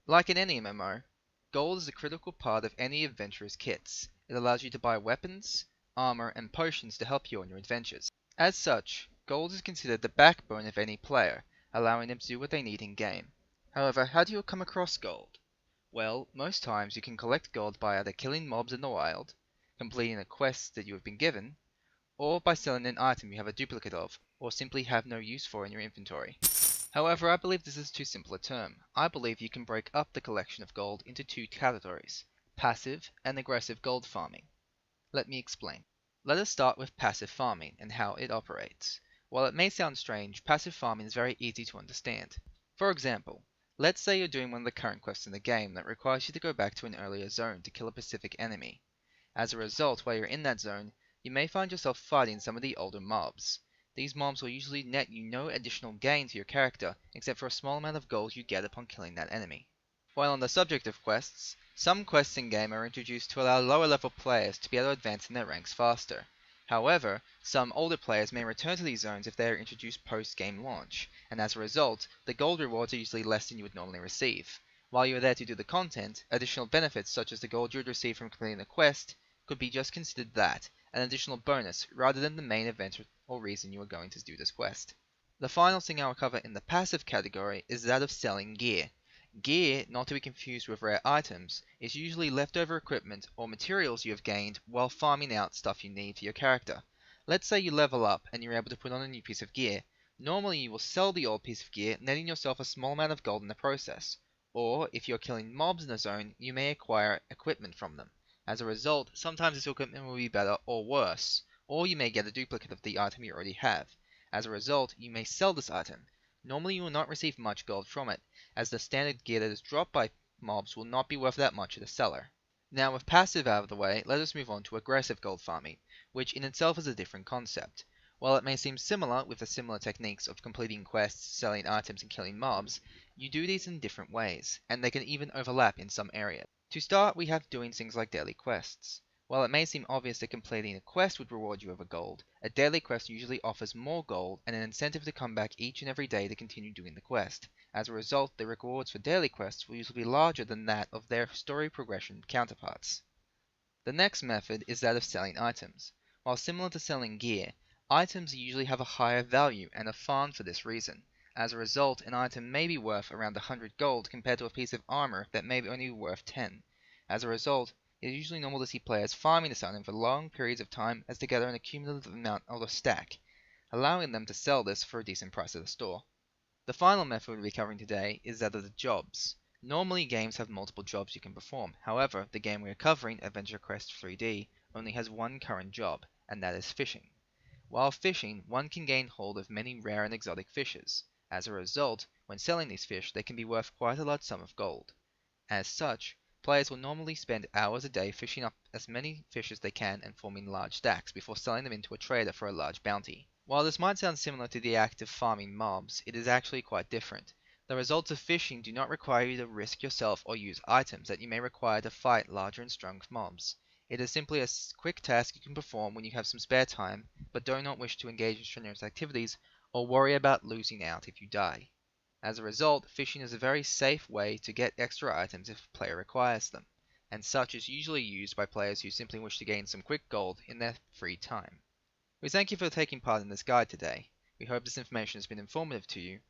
Like in any MMO, gold is a critical part of any adventurer's kits. It allows you to buy weapons, armor, and potions to help you on your adventures. As such, gold is considered the backbone of any player, allowing them to do what they need in game. However, how do you come across gold? Well, most times you can collect gold by either killing mobs in the wild, completing a quest that you have been given, or by selling an item you have a duplicate of, or simply have no use for in your inventory. However, I believe this is too simple a term. I believe you can break up the collection of gold into two categories: passive and aggressive gold farming. Let me explain. Let us start with passive farming and how it operates. While it may sound strange, passive farming is very easy to understand. For example, let's say you're doing one of the current quests in the game that requires you to go back to an earlier zone to kill a specific enemy. As a result, while you're in that zone, you may find yourself fighting some of the older mobs. These mobs will usually net you no additional gain to your character except for a small amount of gold you get upon killing that enemy. While on the subject of quests, some quests in game are introduced to allow lower level players to be able to advance in their ranks faster. However, some older players may return to these zones if they are introduced post-game launch, and as a result, the gold rewards are usually less than you would normally receive. While you are there to do the content, additional benefits such as the gold you would receive from completing the quest could be just considered that, an additional bonus, rather than the main event or reason you are going to do this quest. The final thing I will cover in the passive category is that of selling gear. Gear, not to be confused with rare items, is usually leftover equipment or materials you have gained while farming out stuff you need for your character. Let's say you level up and you're able to put on a new piece of gear. Normally you will sell the old piece of gear, netting yourself a small amount of gold in the process. Or, if you're killing mobs in the zone, you may acquire equipment from them. As a result, sometimes this equipment will be better or worse, or you may get a duplicate of the item you already have. As a result, you may sell this item. Normally you will not receive much gold from it, as the standard gear that is dropped by mobs will not be worth that much to the seller. Now with passive out of the way, let us move on to aggressive gold farming, which in itself is a different concept. While it may seem similar with the similar techniques of completing quests, selling items, and killing mobs, you do these in different ways, and they can even overlap in some areas. To start, we have doing things like daily quests. While it may seem obvious that completing a quest would reward you with gold, a daily quest usually offers more gold and an incentive to come back each and every day to continue doing the quest. As a result, the rewards for daily quests will usually be larger than that of their story progression counterparts. The next method is that of selling items. While similar to selling gear, items usually have a higher value and are farmed for this reason. As a result, an item may be worth around 100 gold compared to a piece of armor that may only be worth 10. As a result, it is usually normal to see players farming this item for long periods of time as they gather an accumulative amount of a stack, allowing them to sell this for a decent price at the store. The final method we'll be covering today is that of the jobs. Normally games have multiple jobs you can perform, however the game we are covering, Adventure Quest 3D, only has one current job, and that is fishing. While fishing, one can gain hold of many rare and exotic fishes. As a result, when selling these fish, they can be worth quite a large sum of gold. As such, players will normally spend hours a day fishing up as many fish as they can and forming large stacks before selling them into a trader for a large bounty. While this might sound similar to the act of farming mobs, it is actually quite different. The results of fishing do not require you to risk yourself or use items that you may require to fight larger and strong mobs. It is simply a quick task you can perform when you have some spare time, but do not wish to engage in strenuous activities or worry about losing out if you die. As a result, fishing is a very safe way to get extra items if a player requires them, and such is usually used by players who simply wish to gain some quick gold in their free time. We thank you for taking part in this guide today. We hope this information has been informative to you,